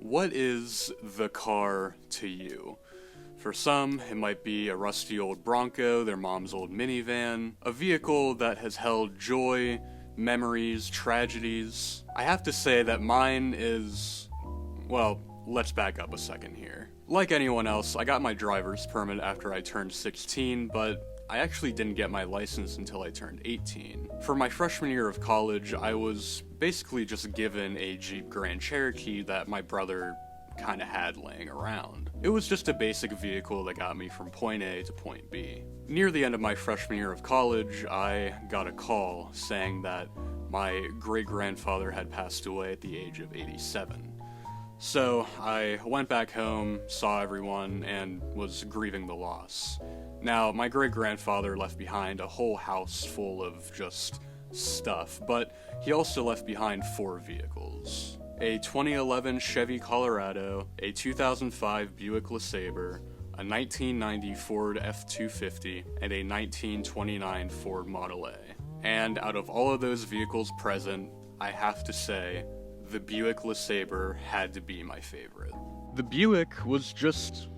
What is the car to you? For some, it might be a rusty old Bronco, their mom's old minivan, a vehicle that has held joy, memories, tragedies. I have to say that mine is... well, let's back up a second here. Like anyone else, I got my driver's permit after I turned 16, but I actually didn't get my license until I turned 18. For my freshman year of college, I was basically just given a Jeep Grand Cherokee that my brother kinda had laying around. It was just a basic vehicle that got me from point A to point B. Near the end of my freshman year of college, I got a call saying that my great-grandfather had passed away at the age of 87. So I went back home, saw everyone, and was grieving the loss. Now, my great-grandfather left behind a whole house full of just stuff, but he also left behind 4 vehicles. A 2011 Chevy Colorado, a 2005 Buick LeSabre, a 1990 Ford F-250, and a 1929 Ford Model A. And out of all of those vehicles present, I have to say, the Buick LeSabre had to be my favorite. The Buick was just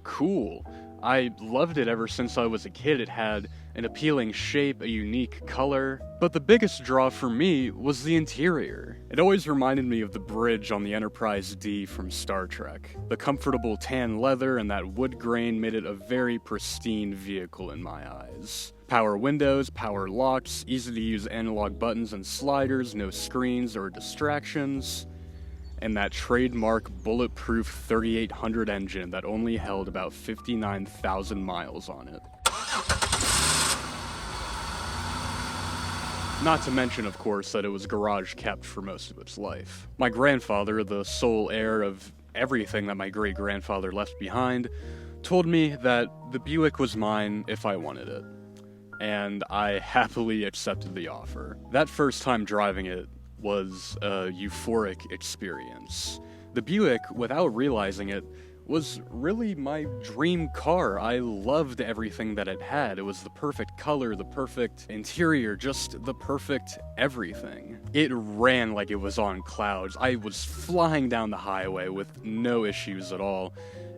cool. I loved it ever since I was a kid. It had an appealing shape, a unique color, but the biggest draw for me was the interior. It always reminded me of the bridge on the Enterprise D from Star Trek. The comfortable tan leather and that wood grain made it a very pristine vehicle in my eyes. Power windows, power locks, easy to use analog buttons and sliders, no screens or distractions, and that trademark bulletproof 3800 engine that only held about 59,000 miles on it. Not to mention, of course, that it was garage kept for most of its life. My grandfather, the sole heir of everything that my great-grandfather left behind, told me that the Buick was mine if I wanted it. And I happily accepted the offer. That first time driving it was a euphoric experience. The Buick, without realizing it, was really my dream car. I loved everything that it had. It was the perfect color, the perfect interior, just the perfect everything. It ran like it was on clouds. I was flying down the highway with no issues at all.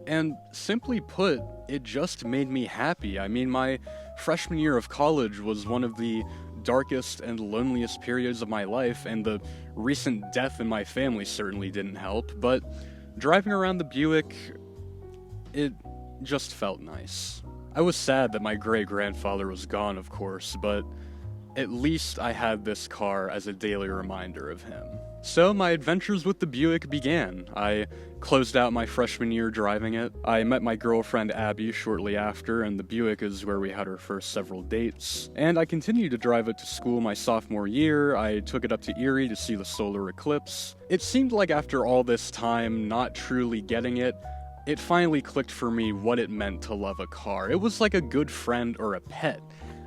And simply put, it just made me happy. I mean, my freshman year of college was one of the darkest and loneliest periods of my life, and the recent death in my family certainly didn't help, but driving around the Buick, it just felt nice. I was sad that my great-grandfather was gone, of course, but at least I had this car as a daily reminder of him. So my adventures with the Buick began. I closed out my freshman year driving it. I met my girlfriend Abby shortly after, and the Buick is where we had our first several dates. And I continued to drive it to school my sophomore year. I took it up to Erie to see the solar eclipse. It seemed like after all this time not truly getting it, it finally clicked for me what it meant to love a car. It was like a good friend or a pet.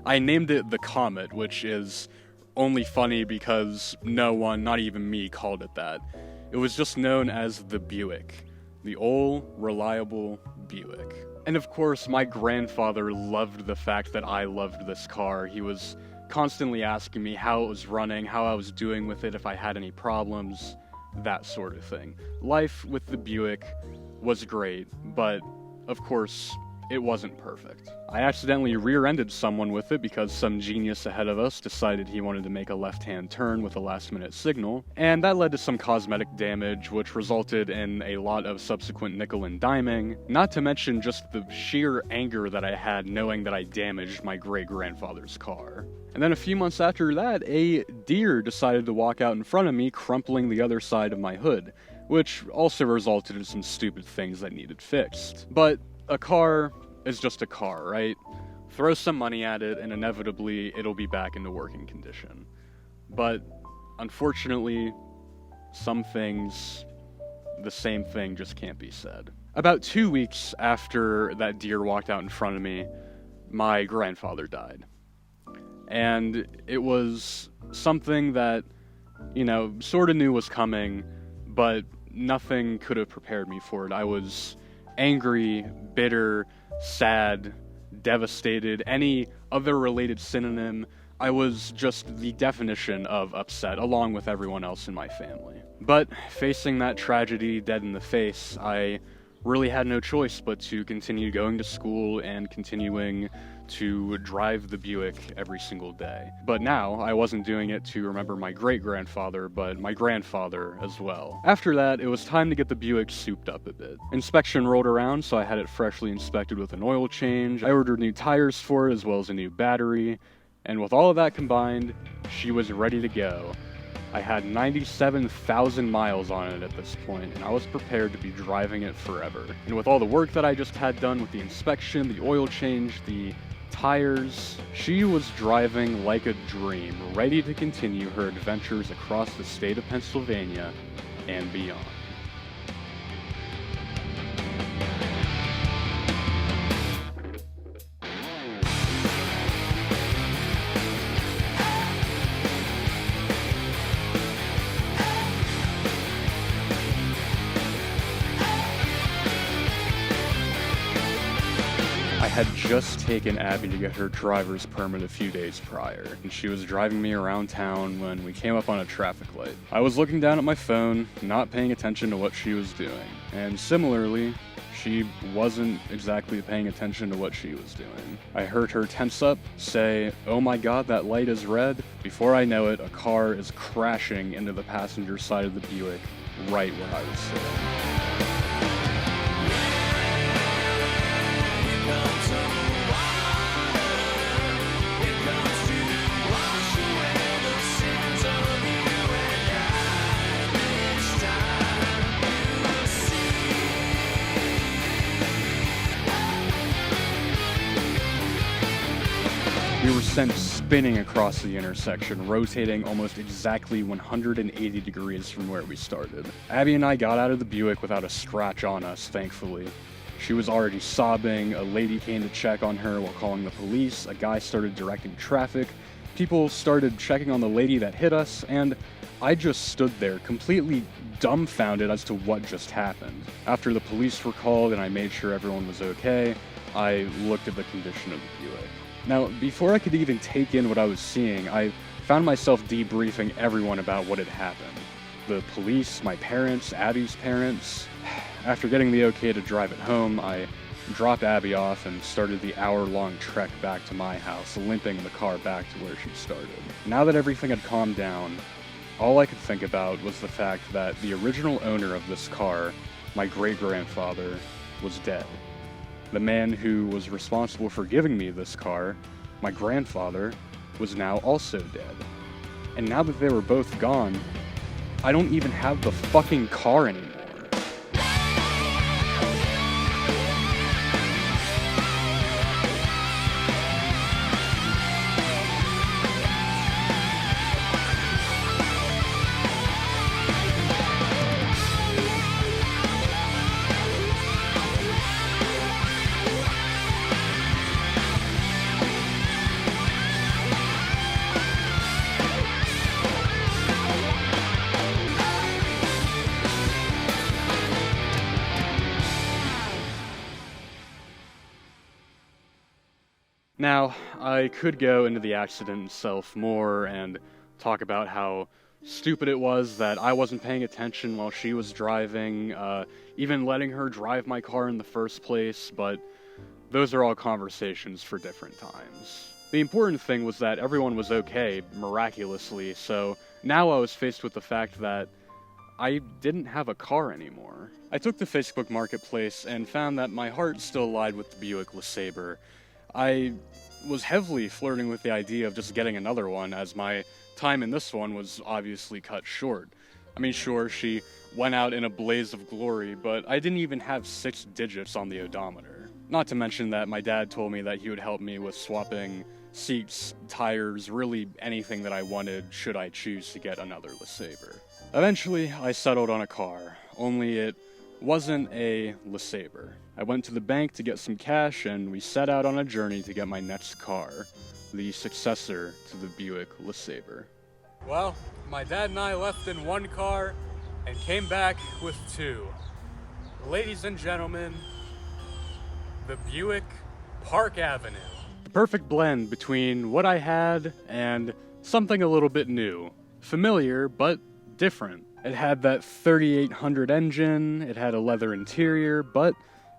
I named it the Comet, which is only funny because no one, not even me, called it that. It was just known as the Buick. The old, reliable Buick. And of course, my grandfather loved the fact that I loved this car. He was constantly asking me how it was running, how I was doing with it, if I had any problems, that sort of thing. Life with the Buick was great, but of course, it wasn't perfect. I accidentally rear-ended someone with it because some genius ahead of us decided he wanted to make a left-hand turn with a last-minute signal, and that led to some cosmetic damage, which resulted in a lot of subsequent nickel and diming, not to mention just the sheer anger that I had knowing that I damaged my great-grandfather's car. And then a few months after that, a deer decided to walk out in front of me, crumpling the other side of my hood, which also resulted in some stupid things that needed fixed. But a car is just a car, right? Throw some money at it, and inevitably it'll be back into working condition. But unfortunately, some things, the same thing just can't be said. About 2 weeks after that deer walked out in front of me, my grandfather died. And it was something that, sort of knew was coming, but nothing could have prepared me for it. I was angry, bitter, sad, devastated, any other related synonym. I was just the definition of upset, along with everyone else in my family. But facing that tragedy dead in the face, I really had no choice but to continue going to school and continuing to drive the Buick every single day. But now, I wasn't doing it to remember my great-grandfather, but my grandfather as well. After that, it was time to get the Buick souped up a bit. Inspection rolled around, so I had it freshly inspected with an oil change. I ordered new tires for it, as well as a new battery. And with all of that combined, she was ready to go. I had 97,000 miles on it at this point, and I was prepared to be driving it forever. And with all the work that I just had done with the inspection, the oil change, the tires, she was driving like a dream, ready to continue her adventures across the state of Pennsylvania and beyond. I had just taken Abby to get her driver's permit a few days prior, and she was driving me around town when we came up on a traffic light. I was looking down at my phone, not paying attention to what she was doing, and similarly, she wasn't exactly paying attention to what she was doing. I heard her tense up, say, "Oh my god, that light is red." Before I know it, a car is crashing into the passenger side of the Buick right where I was sitting. We were sent spinning across the intersection, rotating almost exactly 180 degrees from where we started. Abby and I got out of the Buick without a scratch on us, thankfully. She was already sobbing, a lady came to check on her while calling the police, a guy started directing traffic, people started checking on the lady that hit us, and I just stood there, completely dumbfounded as to what just happened. After the police were called and I made sure everyone was okay, I looked at the condition of the Buick. Now, before I could even take in what I was seeing, I found myself debriefing everyone about what had happened. The police, my parents, Abby's parents. After getting the okay to drive it home, I dropped Abby off and started the hour-long trek back to my house, limping the car back to where she started. Now that everything had calmed down, all I could think about was the fact that the original owner of this car, my great-grandfather, was dead. The man who was responsible for giving me this car, my grandfather, was now also dead. And now that they were both gone, I don't even have the fucking car anymore. Now, I could go into the accident itself more and talk about how stupid it was that I wasn't paying attention while she was driving, even letting her drive my car in the first place, but those are all conversations for different times. The important thing was that everyone was okay, miraculously, so now I was faced with the fact that I didn't have a car anymore. I took the Facebook Marketplace and found that my heart still lied with the Buick LeSabre. I was heavily flirting with the idea of just getting another one, as my time in this one was obviously cut short. I mean, sure, she went out in a blaze of glory, but I didn't even have 6 digits on the odometer. Not to mention that my dad told me that he would help me with swapping seats, tires, really anything that I wanted should I choose to get another LeSabre. Eventually, I settled on a car, only it wasn't a LeSabre. I went to the bank to get some cash, and we set out on a journey to get my next car, the successor to the Buick LeSabre. Well, my dad and I left in one car and came back with 2. Ladies and gentlemen, the Buick Park Avenue. perfect blend between what I had and something a little bit new. Familiar, but different. It had that 3800 engine, it had a leather interior, but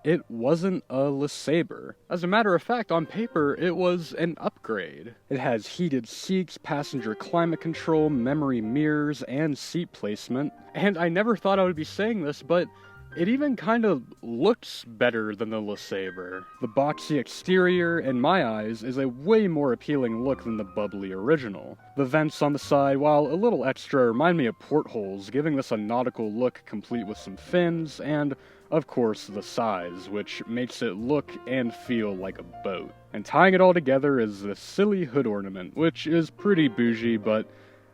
it wasn't a LeSabre. As a matter of fact, on paper, it was an upgrade. It has heated seats, passenger climate control, memory mirrors, and seat placement. And I never thought I would be saying this, but it even kind of looks better than the LeSabre. The boxy exterior, in my eyes, is a way more appealing look than the bubbly original. The vents on the side, while a little extra, remind me of portholes, giving this a nautical look complete with some fins, and, of course, the size, which makes it look and feel like a boat. And tying it all together is this silly hood ornament, which is pretty bougie, but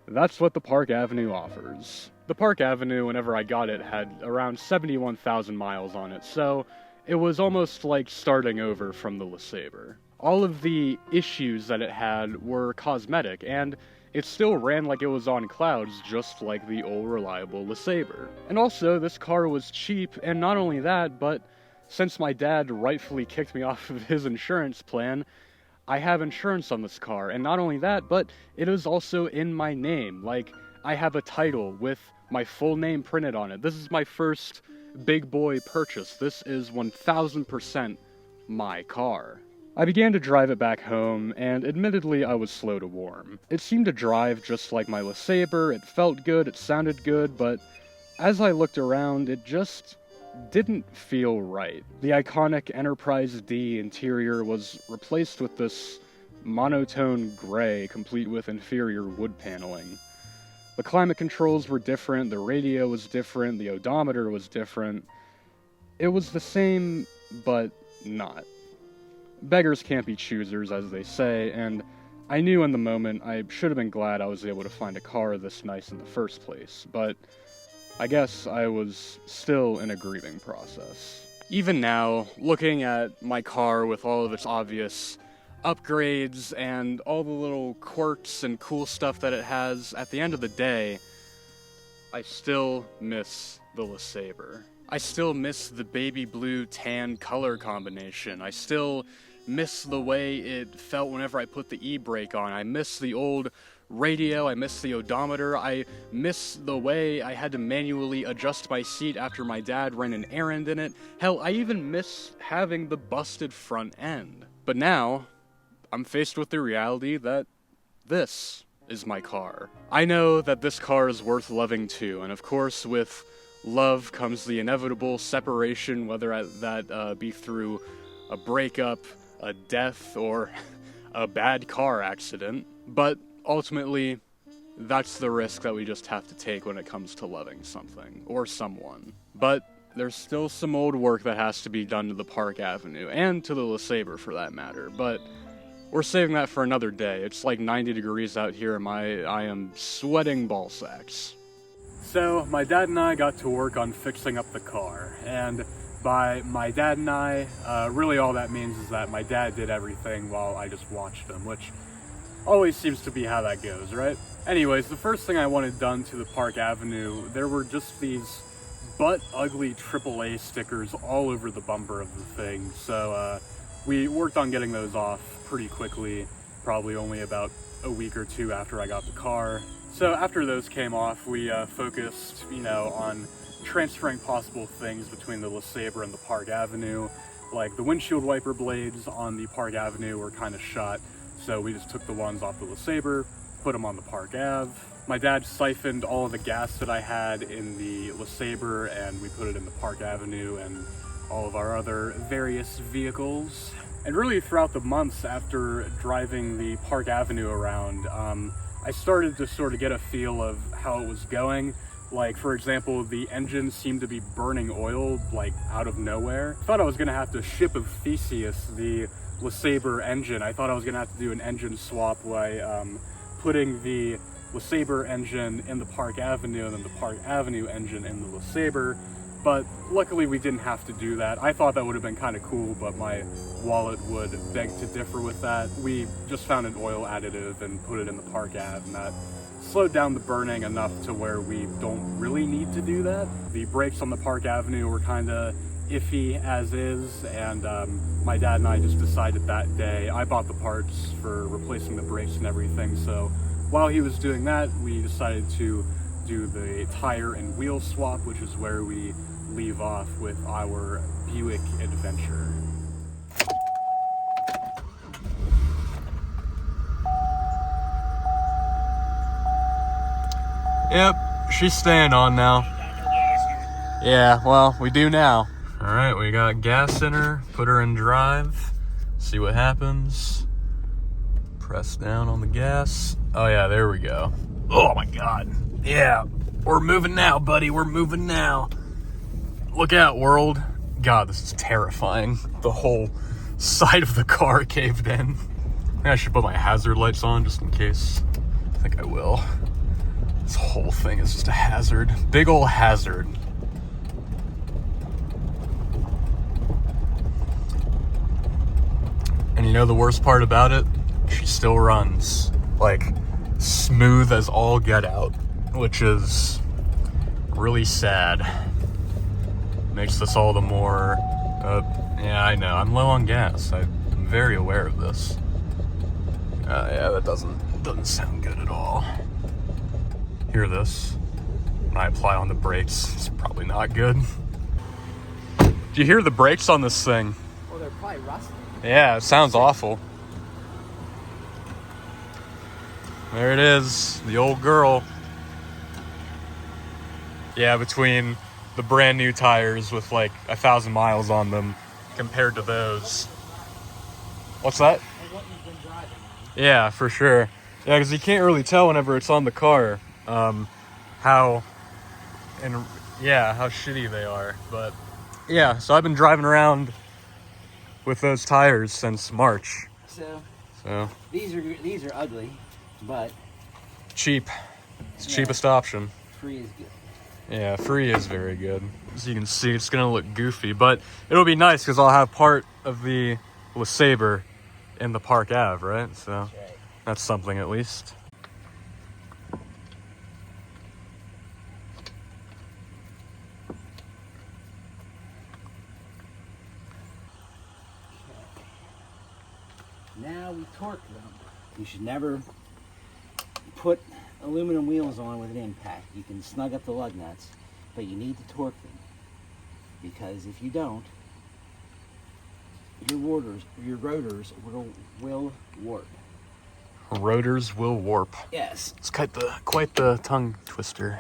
that's what the Park Avenue offers. The Park Avenue, whenever I got it, had around 71,000 miles on it, so it was almost like starting over from the LeSabre. All of the issues that it had were cosmetic, and it still ran like it was on clouds, just like the old reliable LeSabre. And also, this car was cheap, and not only that, but since my dad rightfully kicked me off of his insurance plan, I have insurance on this car, and not only that, but it is also in my name. Like, I have a title with my full name printed on it. This is my first big boy purchase. This is 1000% my car. I began to drive it back home, and admittedly I was slow to warm. It seemed to drive just like my LeSabre, it felt good, it sounded good, but as I looked around, it just didn't feel right. The iconic Enterprise D interior was replaced with this monotone gray, complete with inferior wood paneling. The climate controls were different, the radio was different, the odometer was different. It was the same, but not. Beggars can't be choosers, as they say, and I knew in the moment I should have been glad I was able to find a car this nice in the first place, but I guess I was still in a grieving process. Even now, looking at my car with all of its obvious upgrades and all the little quirks and cool stuff that it has, at the end of the day, I still miss the LeSabre. I still miss the baby blue tan color combination. I still miss the way it felt whenever I put the e-brake on. I miss the old radio, I miss the odometer, I miss the way I had to manually adjust my seat after my dad ran an errand in it. Hell, I even miss having the busted front end. But now, I'm faced with the reality that this is my car. I know that this car is worth loving too, and of course with love comes the inevitable separation, whether that be through a breakup, a death, or a bad car accident. But ultimately, that's the risk that we just have to take when it comes to loving something, or someone. But there's still some old work that has to be done to the Park Avenue, and to the LeSabre for that matter, but we're saving that for another day. It's like 90 degrees out here, and I am sweating ball sacks. So, my dad and I got to work on fixing up the car, and by my dad and I, really all that means is that my dad did everything while I just watched him, which always seems to be how that goes, right? Anyways, the first thing I wanted done to the Park Avenue, there were just these butt-ugly AAA stickers all over the bumper of the thing, so we worked on getting those off pretty quickly, probably only about a week or two after I got the car. So after those came off, we focused, on transferring possible things between the LeSabre and the Park Avenue. Like the windshield wiper blades on the Park Avenue were kind of shot, so we just took the ones off the LeSabre, put them on the Park Ave. My dad siphoned all of the gas that I had in the LeSabre and we put it in the Park Avenue and all of our other various vehicles. And really throughout the months after driving the Park Avenue around, I started to sort of get a feel of how it was going. Like, for example, the engine seemed to be burning oil, like, out of nowhere. I thought I was gonna have to ship of Theseus the LeSabre engine. I thought I was gonna have to do an engine swap by putting the LeSabre engine in the Park Avenue and then the Park Avenue engine in the LeSabre. But luckily we didn't have to do that. I thought that would have been kind of cool, but my wallet would beg to differ with that. We just found an oil additive and put it in the Park Ave, and that slowed down the burning enough to where we don't really need to do that. The brakes on the Park Avenue were kind of iffy as is, and my dad and I just decided that day, I bought the parts for replacing the brakes and everything, so while he was doing that, we decided to do the tire and wheel swap, which is where we leave off with our Buick adventure. Yep, she's staying on now. Yeah, well, we do now. All right, we got gas in her, put her in drive, see what happens. Press down on the gas. Oh yeah, there we go. Oh my God. Yeah, we're moving now, buddy, we're moving now. Look out, world. God, this is terrifying. The whole side of the car caved in. I think I should put my hazard lights on just in case. I think I will. This whole thing is just a hazard. Big ol' hazard. And you know the worst part about it? She still runs. Like, smooth as all get out. Which is really sad. Makes this all the more... yeah, I know. I'm low on gas. I'm very aware of this. Yeah, that doesn't sound good at all. Hear this? When I apply on the brakes, it's probably not good. Do you hear the brakes on this thing? Well, they're probably rusty. Yeah, it sounds awful. There it is, the old girl. Yeah, between the brand new tires with like 1,000 miles on them compared to those. What's that? And what you've been driving. Yeah, for sure. Yeah, because you can't really tell whenever it's on the car how shitty they are. But yeah, so I've been driving around with those tires since March. So these are ugly, but cheap. It's the cheapest option. free is good. Yeah, free is very good. As you can see, it's gonna look goofy, but it'll be nice because I'll have part of the LeSabre in the Park Ave, right? So that's something at least. Now we torque them. You should never put aluminum wheels on with an impact. You can snug up the lug nuts, but you need to torque them. Because if you don't, your rotors will warp. Rotors will warp. Yes. It's quite the tongue twister.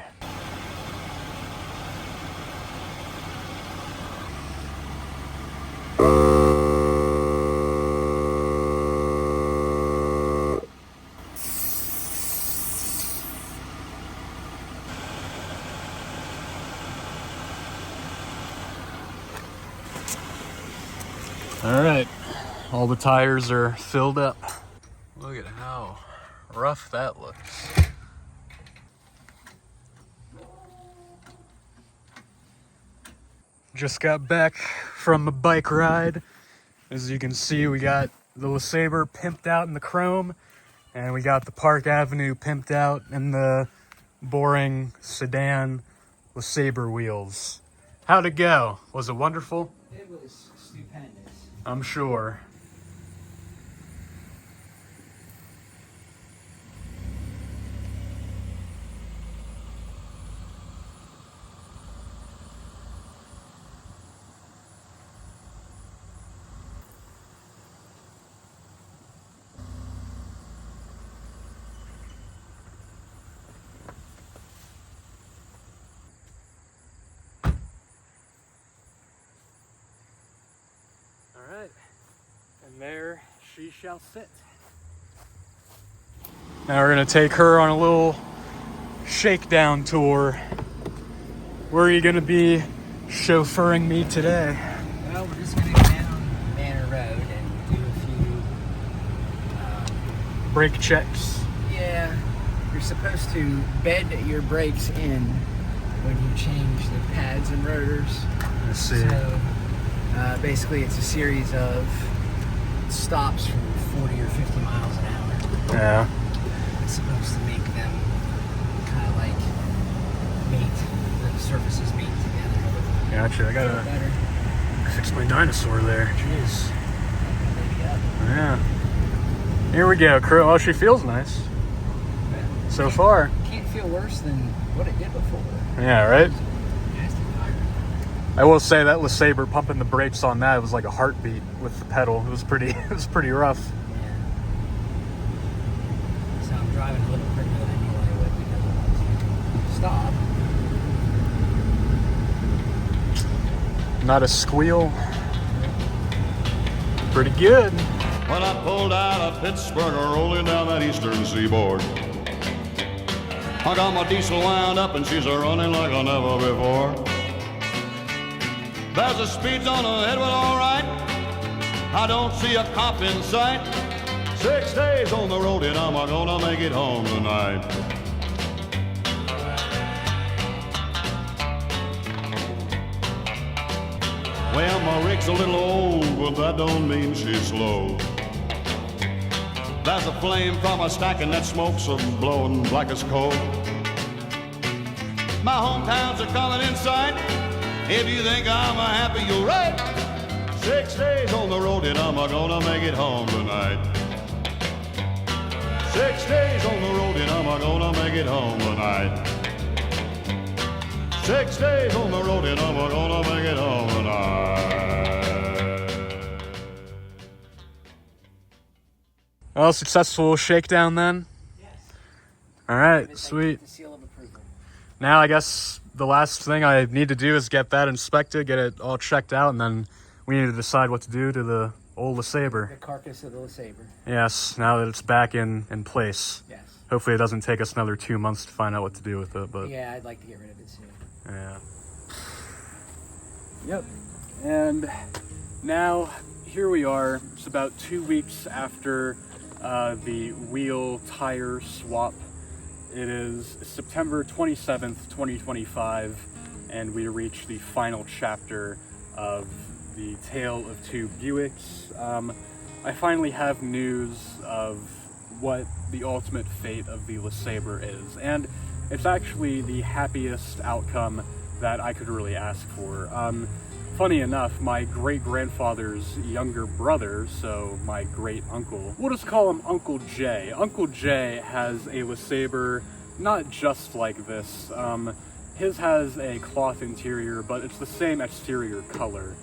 All right, all the tires are filled up. Look at how rough that looks. Just got back from a bike ride. As you can see, we got the LeSabre pimped out in the chrome, and we got the Park Avenue pimped out in the boring sedan LeSabre wheels. How'd it go? Was it wonderful? It was stupendous. I'm sure. Alright, and there she shall sit. Now we're gonna take her on a little shakedown tour. Where are you gonna be chauffeuring me today? Well, we're just gonna go down Manor Road and do a few brake checks. Yeah, you're supposed to bed your brakes in when you change the pads and rotors. Let's see. So basically it's a series of stops from 40 or 50 miles an hour. Yeah. It's supposed to make them kind of like mate, the surfaces mate together. Gotcha. I gotta Better. Fixed my dinosaur there. Jeez. Yeah. Here we go, crew. Oh, she feels nice. So far. Can't feel worse than what it did before. Yeah, right? I will say that LeSabre, pumping the brakes on that, it was like a heartbeat with the pedal. It was pretty rough. Yeah. So I'm driving a little quicker than anyway with because stop. Not a squeal. Pretty good. When I pulled out of Pittsburgh, rolling down that eastern seaboard, I got my diesel wound up and she's a running like I never before. There's a speed zone ahead, well, all right. I don't see a cop in sight. 6 days on the road and I'm gonna make it home tonight. Well, my rig's a little old, but that don't mean she's slow. There's a flame from a stack and that smoke's blowing black as coal. My hometowns are coming in sight. If you think I'm happy, you're right. 6 days on the road and I'm gonna make it home tonight. 6 days on the road and I'm gonna make it home tonight. 6 days on the road and I'm gonna make it home tonight. Well, successful shakedown then? Yes. All right, sweet. The seal of approval. Now I guess the last thing I need to do is get that inspected, get it all checked out, and then we need to decide what to do to the old LeSabre. The carcass of the LeSabre. Yes, now that it's back in place. Yes. Hopefully it doesn't take us another 2 months to find out what to do with it, but Yeah, I'd like to get rid of it soon. yeah. Yep. And now here we are. It's about 2 weeks after the wheel tire swap. It is September 27th, 2025, and we reach the final chapter of the Tale of Two Buicks. I finally have news of what the ultimate fate of the LeSabre is, and it's actually the happiest outcome that I could really ask for. Funny enough, my great-grandfather's younger brother, so my great-uncle, we'll just call him Uncle Jay. Uncle Jay has a LeSabre not just like this. His has a cloth interior, but it's the same exterior color.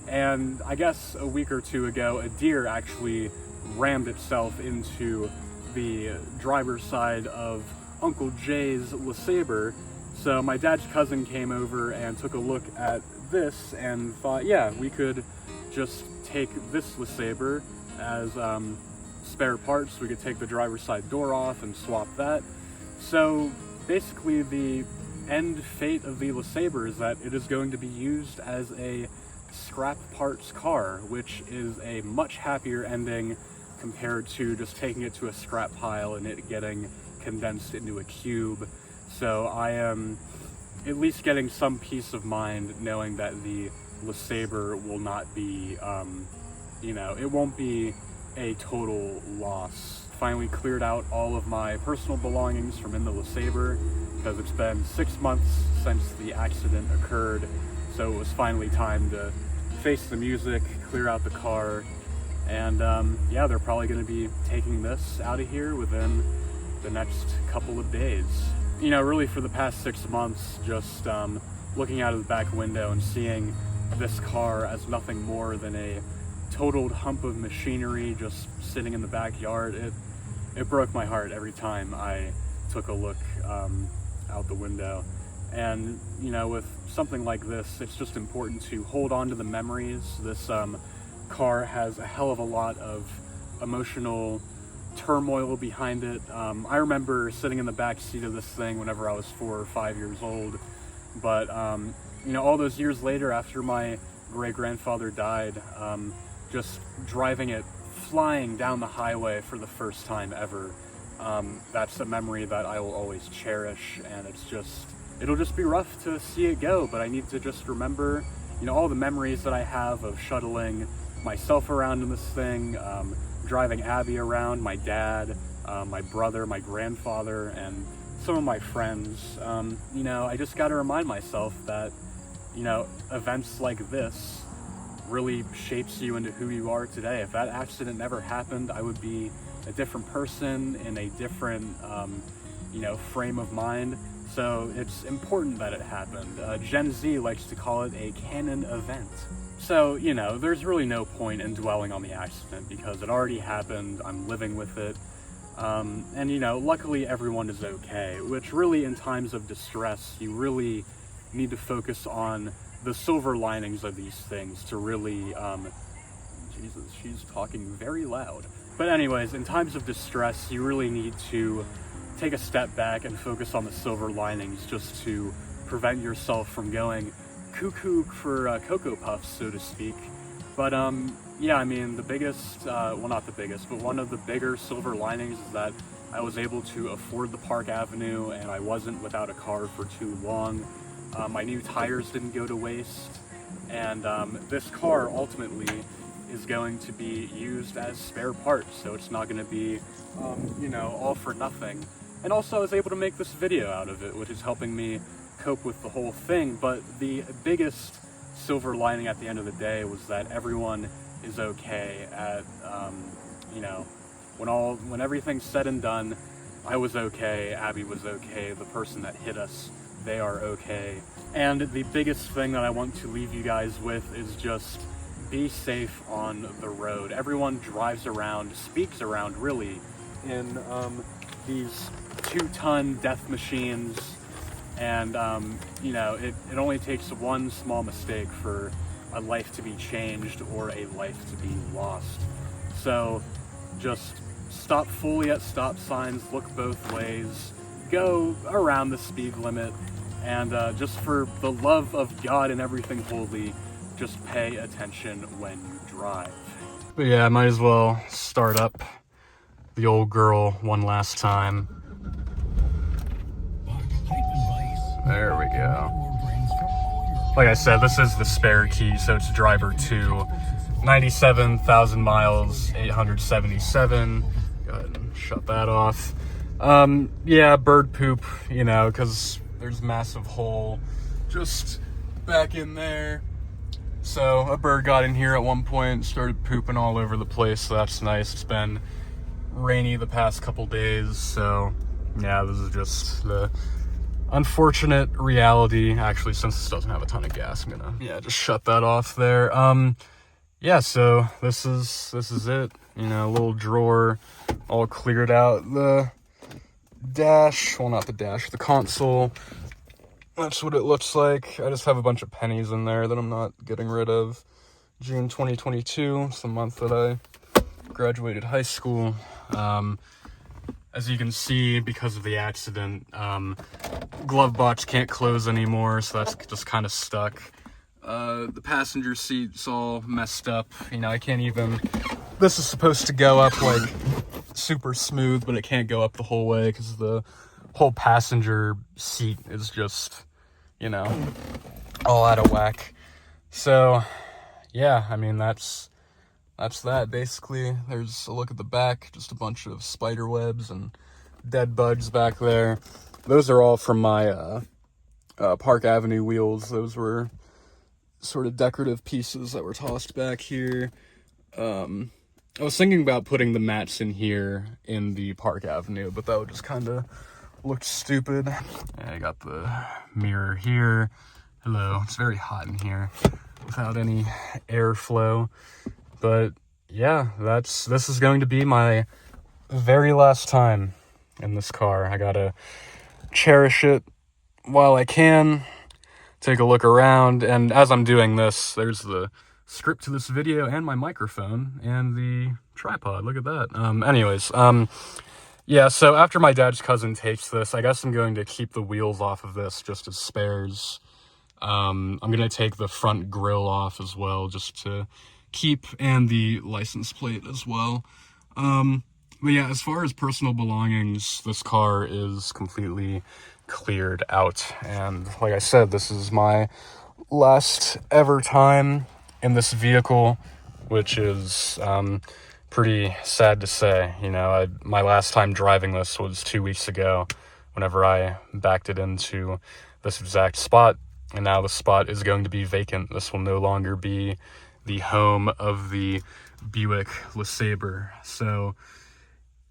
And I guess a week or two ago, a deer actually rammed itself into the driver's side of Uncle Jay's LeSabre. So my dad's cousin came over and took a look at this and thought, yeah, we could just take this LeSabre as spare parts. We could take the driver's side door off and swap that. So basically the end fate of the LeSabre is that it is going to be used as a scrap parts car, which is a much happier ending compared to just taking it to a scrap pile and it getting condensed into a cube. So I am at least getting some peace of mind knowing that the LeSabre will not be, it won't be a total loss. Finally cleared out all of my personal belongings from in the LeSabre because it's been 6 months since the accident occurred. So it was finally time to face the music, clear out the car, and yeah, they're probably going to be taking this out of here within the next couple of days. You know, really for the past 6 months, just looking out of the back window and seeing this car as nothing more than a totaled hump of machinery just sitting in the backyard, it broke my heart every time I took a look out the window. And, you know, with something like this, it's just important to hold on to the memories. This car has a hell of a lot of emotional turmoil behind it. I remember sitting in the back seat of this thing whenever I was 4 or 5 years old. But, you know, all those years later, after my great-grandfather died, just driving it, flying down the highway for the first time ever, that's a memory that I will always cherish, and it'll just be rough to see it go, but I need to just remember, you know, all the memories that I have of shuttling myself around in this thing, driving Abby around, my dad, my brother, my grandfather, and some of my friends. You know, I just got to remind myself that, you know, events like this really shapes you into who you are today. If that accident never happened, I would be a different person in a different, frame of mind. So it's important that it happened. Gen Z likes to call it a canon event. So, there's really no point in dwelling on the accident because it already happened. I'm living with it. Luckily everyone is okay, which really in times of distress, you really need to focus on the silver linings of these things to really, Jesus, she's talking very loud. But anyways, in times of distress, you really need to take a step back and focus on the silver linings just to prevent yourself from going cuckoo for Cocoa Puffs, so to speak. But the biggest, not the biggest, but one of the bigger silver linings is that I was able to afford the Park Avenue and I wasn't without a car for too long. My new tires didn't go to waste, and this car ultimately is going to be used as spare parts, so it's not going to be, all for nothing. And also I was able to make this video out of it, which is helping me cope with the whole thing. But the biggest silver lining at the end of the day was that everyone is okay at, when everything's said and done, I was okay, Abby was okay, the person that hit us, they are okay. And the biggest thing that I want to leave you guys with is just be safe on the road. Everyone drives around, speaks around really, in these 2-ton death machines, and it only takes one small mistake for a life to be changed or a life to be lost. So just stop fully at stop signs, look both ways, go around the speed limit, and just for the love of God and everything holy, just pay attention when you drive. But yeah, I might as well start up the old girl one last time. There we go. Like I said, this is the spare key, so it's driver 2. 97,000 miles, 877. Go ahead and shut that off. Bird poop, because there's a massive hole just back in there. So a bird got in here at one point, started pooping all over the place, so that's nice. It's been rainy the past couple days, so yeah, this is just the unfortunate reality. Actually, since this doesn't have a ton of gas, I'm gonna just shut that off there. So this is it. A little drawer all cleared out. The dash, well, not the dash, the console. That's what it looks like. I just have a bunch of pennies in there that I'm not getting rid of. June 2022, it's the month that I graduated high school. As you can see, because of the accident, glove box can't close anymore, so that's just kind of stuck. The passenger seat's all messed up. I can't even... This is supposed to go up, like, super smooth, but it can't go up the whole way because the whole passenger seat is just, all out of whack. So, yeah, that's that, basically. There's a look at the back, just a bunch of spider webs and dead bugs back there. Those are all from my Park Avenue wheels. Those were sort of decorative pieces that were tossed back here. I was thinking about putting the mats in here in the Park Avenue, but that would just kind of look stupid. I got the mirror here. Hello, it's very hot in here without any airflow. But yeah, this is going to be my very last time in this car. I gotta cherish it while I can, take a look around, and as I'm doing this, there's the script to this video and my microphone and the tripod. Look at that. So after my dad's cousin takes this, I guess I'm going to keep the wheels off of this just as spares. I'm gonna take the front grille off as well, just to keep, and the license plate as well. But yeah, as far as personal belongings, this car is completely cleared out. And like I said, this is my last ever time in this vehicle, which is pretty sad to say. My last time driving this was 2 weeks ago, whenever I backed it into this exact spot, and now the spot is going to be vacant. This will no longer be the home of the Buick LeSabre. So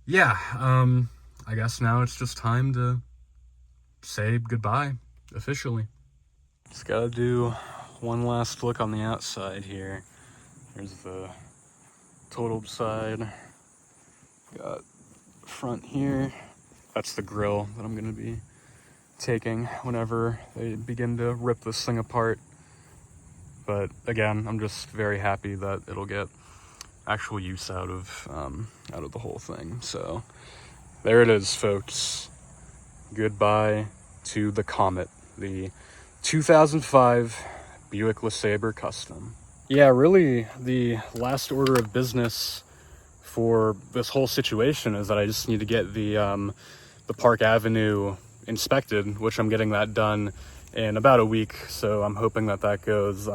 yeah, I guess now it's just time to say goodbye officially. Just gotta do one last look on the outside here. Here's the totaled side. Got front here. That's the grill that I'm gonna be taking whenever they begin to rip this thing apart. But again, I'm just very happy that it'll get actual use out of the whole thing. So there it is, folks. Goodbye to the Comet, the 2005 Buick LeSabre Custom. Yeah, really, the last order of business for this whole situation is that I just need to get the Park Avenue inspected, which I'm getting that done in about a week. So I'm hoping that that goes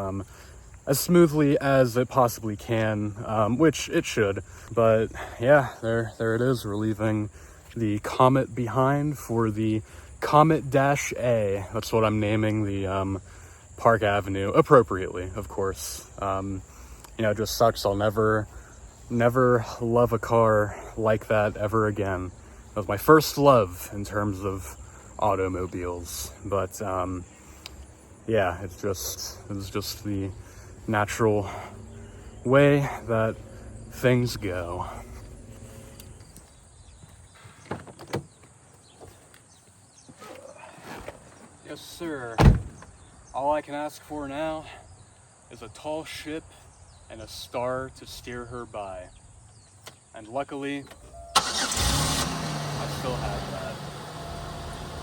as smoothly as it possibly can, which it should. But yeah, there it is. We're leaving the Comet behind for the Comet-A. That's what I'm naming the Park Avenue, appropriately, of course. You know, it just sucks. I'll never love a car like that ever again. That was my first love in terms of automobiles. But yeah, it was just the natural way that things go. Yes, sir. All I can ask for now is a tall ship and a star to steer her by. And luckily, I still have that.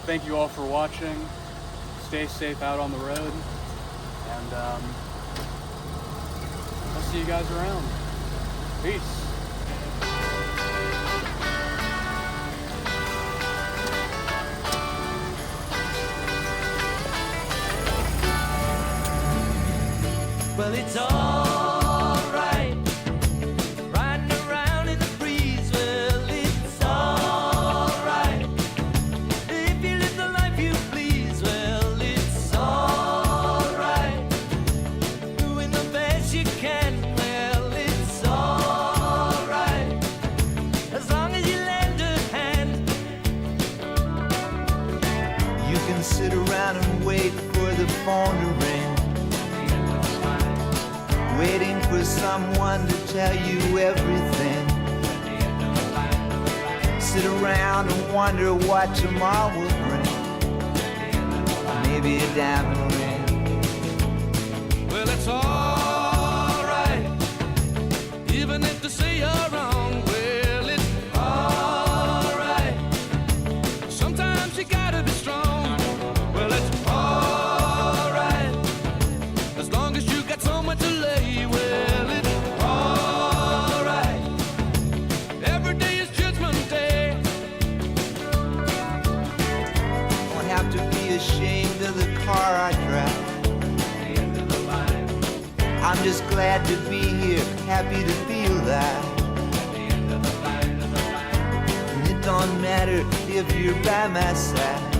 Thank you all for watching. Stay safe out on the road. And I'll see you guys around. Peace. Well, it's alright, riding around in the breeze. Well, it's alright, if you live the life you please. Well, it's alright, doing the best you can. Well, it's alright, as long as you lend a hand. You can sit around and wait for the phone to ring, waiting for someone to tell you everything. Sit around and wonder what tomorrow will bring. Maybe a diamond ring. Well, it's alright, even if they say you're wrong. Well, it's alright, sometimes you gotta be strong. Well, it's alright, as long as you got someone to lay. Well, it's alright, every day is Judgment Day. Don't have to be ashamed of the car I drive. I'm just glad to be here, happy to feel that. And it don't matter if you're by my side.